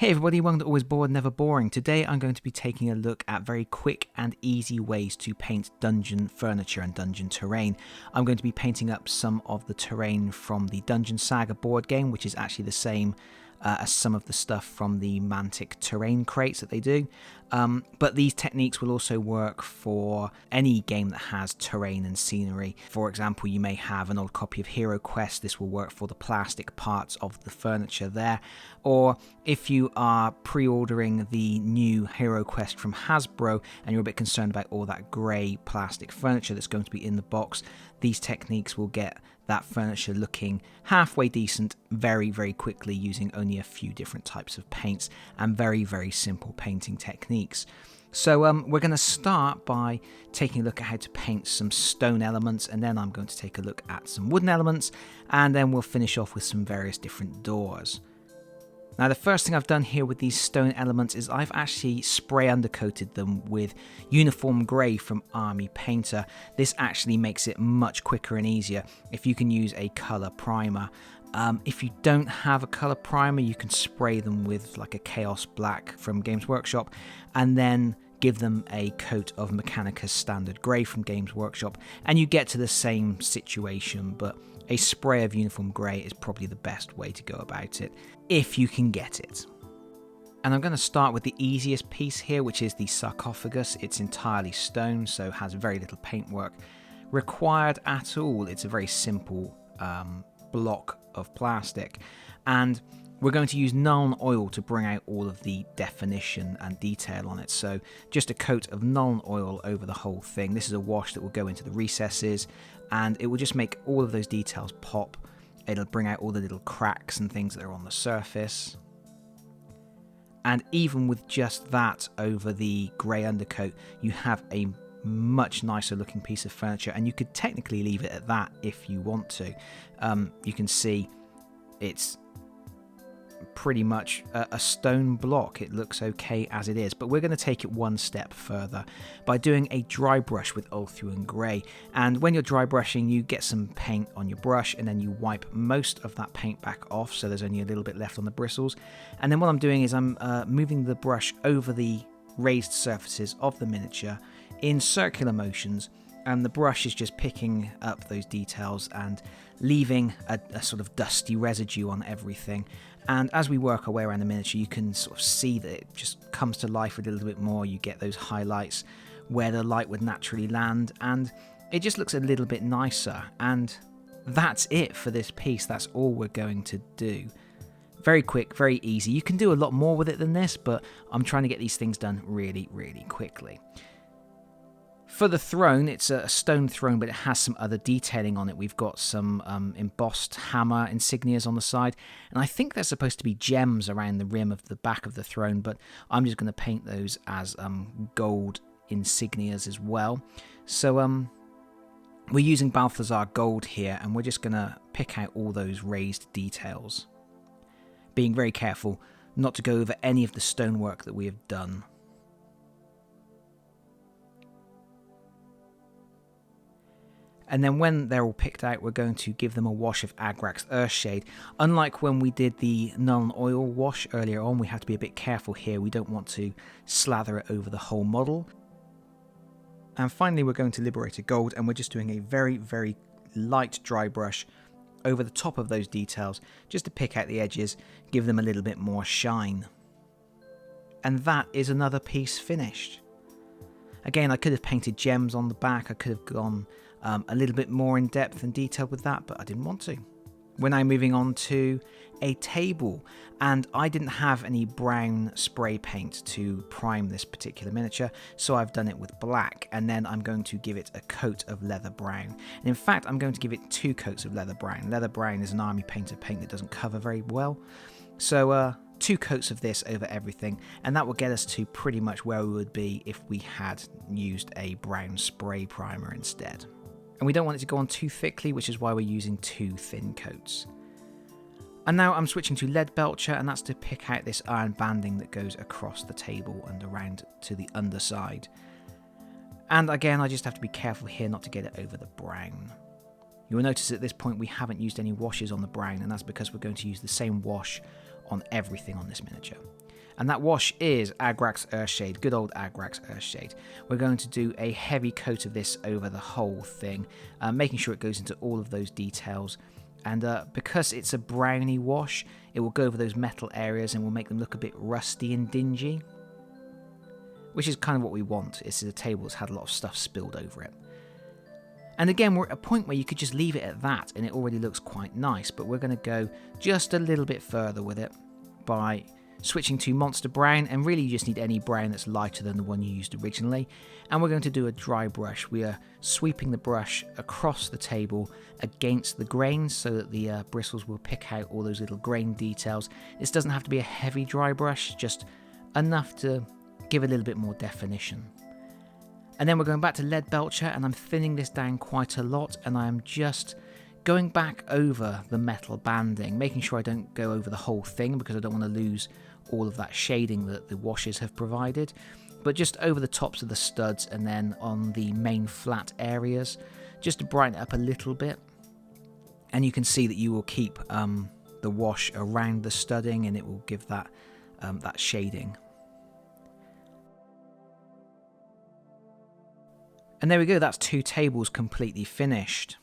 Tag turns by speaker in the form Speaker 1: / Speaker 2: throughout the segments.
Speaker 1: Hey everybody, welcome to Always Bored, Never Boring. Today I'm going to be taking a look at very quick and easy ways to paint dungeon furniture and dungeon terrain. I'm going to be painting up some of the terrain from the Dungeon Saga board game, which is actually the same as some of the stuff from the Mantic terrain crates that they do. But these techniques will also work for any game that has terrain and scenery. For example, you may have an old copy of HeroQuest. This will work for the plastic parts of the furniture there. Or if you are pre-ordering the new HeroQuest from Hasbro and you're a bit concerned about all that grey plastic furniture that's going to be in the box, these techniques will get that furniture looking halfway decent very, very quickly using only a few different types of paints and very, very simple painting techniques. So we're going to start by taking a look at how to paint some stone elements, and then I'm going to take a look at some wooden elements, and then we'll finish off with some various different doors. Now the first thing I've done here with these stone elements is I've actually spray undercoated them with uniform grey from Army Painter. This actually makes it much quicker and easier if you can use a colour primer. If you don't have a colour primer, you can spray them with like a Chaos Black from Games Workshop and then give them a coat of Mechanicus Standard Grey from Games Workshop and you get to the same situation, but a spray of uniform grey is probably the best way to go about it, if you can get it. And I'm going to start with the easiest piece here, which is the sarcophagus. It's entirely stone, so has very little paintwork required at all. It's a very simple block of plastic. And we're going to use Nuln oil to bring out all of the definition and detail on it. So just a coat of Nuln oil over the whole thing. This is a wash that will go into the recesses and it will just make all of those details pop. It'll bring out all the little cracks and things that are on the surface. And even with just that over the grey undercoat, you have a much nicer looking piece of furniture, and you could technically leave it at that if you want to. You can see it's pretty much a stone block. It looks okay as it is, but we're going to take it one step further by doing a dry brush with Ulthuan Grey. And when you're dry brushing, you get some paint on your brush and then you wipe most of that paint back off, so there's only a little bit left on the bristles. And then what I'm doing is I'm moving the brush over the raised surfaces of the miniature in circular motions, and the brush is just picking up those details and leaving a sort of dusty residue on everything. And as we work our way around the miniature, you can sort of see that it just comes to life a little bit more. You get those highlights where the light would naturally land, and it just looks a little bit nicer. And that's it for this piece. That's all we're going to do. Very quick, very easy. You can do a lot more with it than this, but I'm trying to get these things done really, really quickly. For the throne, it's a stone throne, but it has some other detailing on it. We've got some embossed hammer insignias on the side, and I think they're supposed to be gems around the rim of the back of the throne, but I'm just going to paint those as gold insignias as well. So we're using Balthazar gold here, and we're just going to pick out all those raised details, being very careful not to go over any of the stonework that we have done. And then when they're all picked out, we're going to give them a wash of Agrax Earthshade. Unlike when we did the Nuln oil wash earlier on, we have to be a bit careful here. We don't want to slather it over the whole model. And finally, we're going to Liberator Gold, and we're just doing a very, very light dry brush over the top of those details, just to pick out the edges, give them a little bit more shine. And that is another piece finished. Again, I could have painted gems on the back. I could have gone a little bit more in depth and detail with that, but I didn't want to. We're now moving on to a table, and I didn't have any brown spray paint to prime this particular miniature, so I've done it with black, and then I'm going to give it a coat of leather brown. And in fact, I'm going to give it 2 coats of leather brown. Leather brown is an Army Painter paint that doesn't cover very well, so 2 coats of this over everything, and that will get us to pretty much where we would be if we had used a brown spray primer instead. And we don't want it to go on too thickly, which is why we're using 2 thin coats. And now I'm switching to Lead Belcher, and that's to pick out this iron banding that goes across the table and around to the underside. And again, I just have to be careful here not to get it over the brown. You will notice at this point we haven't used any washes on the brown, and that's because we're going to use the same wash on everything on this miniature. And that wash is Agrax Earthshade, good old Agrax Earthshade. We're going to do a heavy coat of this over the whole thing, making sure it goes into all of those details. And because it's a browny wash, it will go over those metal areas and will make them look a bit rusty and dingy, which is kind of what we want. This is a table that's had a lot of stuff spilled over it. And again, we're at a point where you could just leave it at that and it already looks quite nice, but we're going to go just a little bit further with it by switching to Monster Brown, and really you just need any brown that's lighter than the one you used originally. And we're going to do a dry brush. We are sweeping the brush across the table against the grains so that the bristles will pick out all those little grain details. This doesn't have to be a heavy dry brush, just enough to give a little bit more definition. And then we're going back to Lead Belcher, and I'm thinning this down quite a lot, and I'm just going back over the metal banding, making sure I don't go over the whole thing because I don't want to lose all of that shading that the washes have provided, but just over the tops of the studs and then on the main flat areas, just to brighten it up a little bit. And you can see that you will keep the wash around the studding, and it will give that that shading. And there we go, that's 2 tables completely finished.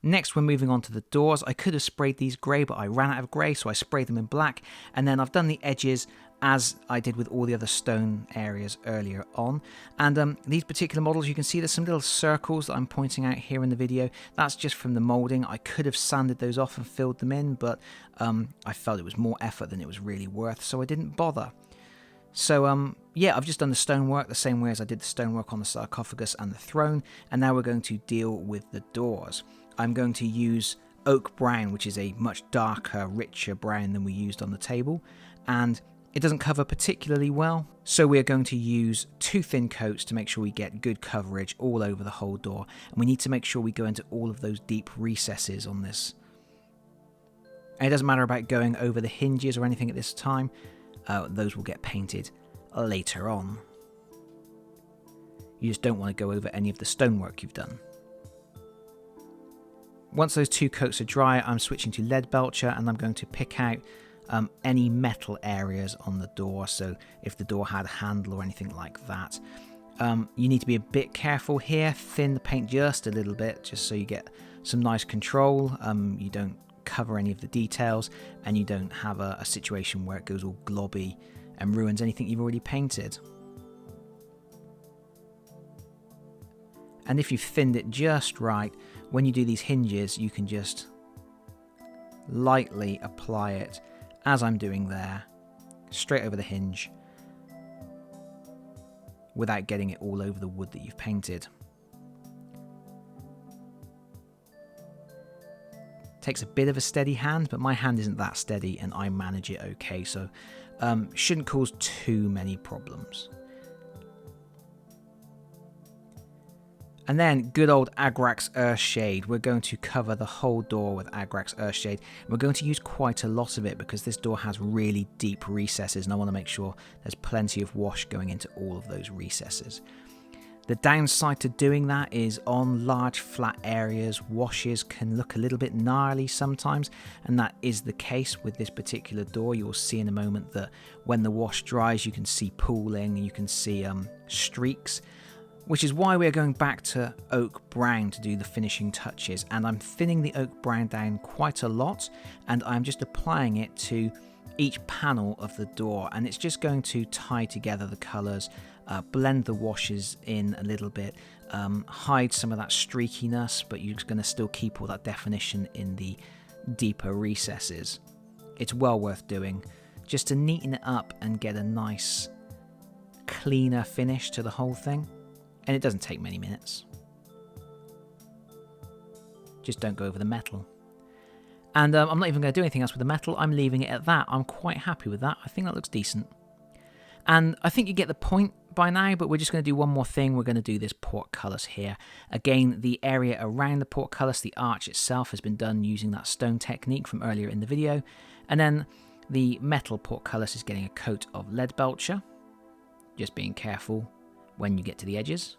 Speaker 1: Next, we're moving on to the doors. I could have sprayed these grey, but I ran out of grey, so I sprayed them in black. And then I've done the edges as I did with all the other stone areas earlier on. And these particular models, you can see there's some little circles that I'm pointing out here in the video. That's just from the moulding. I could have sanded those off and filled them in, but I felt it was more effort than it was really worth, so I didn't bother. So yeah, I've just done the stonework the same way as I did the stonework on the sarcophagus and the throne, and now we're going to deal with the doors. I'm going to use oak brown, which is a much darker, richer brown than we used on the table, and it doesn't cover particularly well, so we're going to use 2 thin coats to make sure we get good coverage all over the whole door, and we need to make sure we go into all of those deep recesses on this. And it doesn't matter about going over the hinges or anything at this time. Those will get painted later on. You just don't want to go over any of the stonework you've done. Once those 2 coats are dry, I'm switching to Lead Belcher, and I'm going to pick out any metal areas on the door. So if the door had a handle or anything like that. You need to be a bit careful here. Thin the paint just a little bit, just so you get some nice control. You don't cover any of the details, and you don't have a situation where it goes all globby and ruins anything you've already painted. And if you've thinned it just right, when you do these hinges, you can just lightly apply it, as I'm doing there, straight over the hinge, without getting it all over the wood that you've painted. Takes a bit of a steady hand, but my hand isn't that steady and I manage it okay, so shouldn't cause too many problems. And then good old Agrax Earthshade. We're going to cover the whole door with Agrax Earthshade. We're going to use quite a lot of it because this door has really deep recesses, and I want to make sure there's plenty of wash going into all of those recesses. The downside to doing that is on large flat areas, washes can look a little bit gnarly sometimes, and that is the case with this particular door. You'll see in a moment that when the wash dries, you can see pooling, you can see streaks, which is why we're going back to oak brown to do the finishing touches. And I'm thinning the oak brown down quite a lot, and I'm just applying it to each panel of the door, and it's just going to tie together the colours, blend the washes in a little bit, hide some of that streakiness, but you're going to still keep all that definition in the deeper recesses. It's well worth doing, just to neaten it up and get a nice, cleaner finish to the whole thing. And it doesn't take many minutes. Just don't go over the metal. And I'm not even going to do anything else with the metal. I'm leaving it at that. I'm quite happy with that. I think that looks decent. And I think you get the point by now, but we're just going to do one more thing. We're going to do this portcullis here. Again, the area around the portcullis, the arch itself, has been done using that stone technique from earlier in the video. And then the metal portcullis is getting a coat of Lead Belcher. Just being careful when you get to the edges.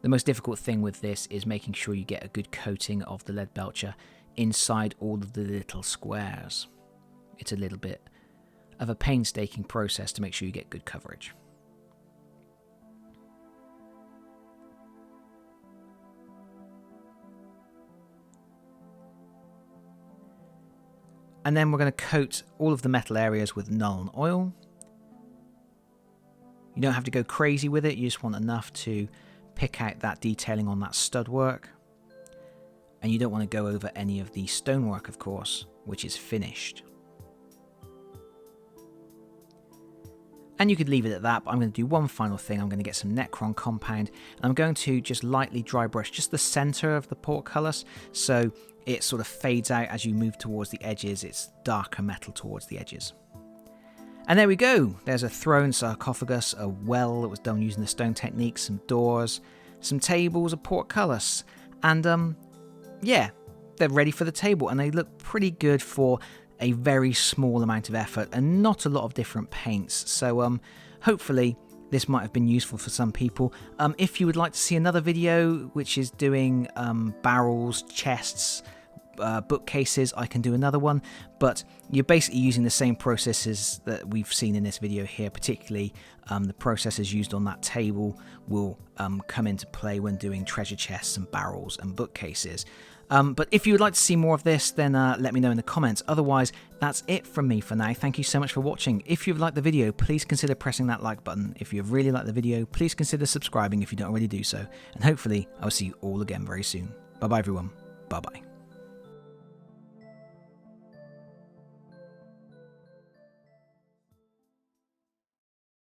Speaker 1: The most difficult thing with this is making sure you get a good coating of the Lead Belcher inside all of the little squares. it's a little bit of a painstaking process to make sure you get good coverage. And then we're going to coat all of the metal areas with Nuln Oil. You don't have to go crazy with it, you just want enough to pick out that detailing on that stud work. And you don't want to go over any of the stonework, of course, which is finished. And you could leave it at that, but I'm going to do one final thing. I'm going to get some Necron compound, and I'm going to just lightly dry brush just the center of the portcullis, so it sort of fades out as you move towards the edges. It's darker metal towards the edges. And there we go. There's a throne, sarcophagus, a well that was done using the stone technique, some doors, some tables, a portcullis, and yeah, they're ready for the table, and they look pretty good for a very small amount of effort and not a lot of different paints. So hopefully this might have been useful for some people. If you would like to see another video which is doing barrels, chests, bookcases, I can do another one, but you're basically using the same processes that we've seen in this video here. Particularly the processes used on that table will come into play when doing treasure chests and barrels and bookcases. But if you would like to see more of this, then let me know in the comments. Otherwise, that's it from me for now. Thank you so much for watching. If you've liked the video, please consider pressing that like button. If you've really liked the video, please consider subscribing if you don't already do so. And hopefully, I'll see you all again very soon. Bye bye everyone. Bye bye.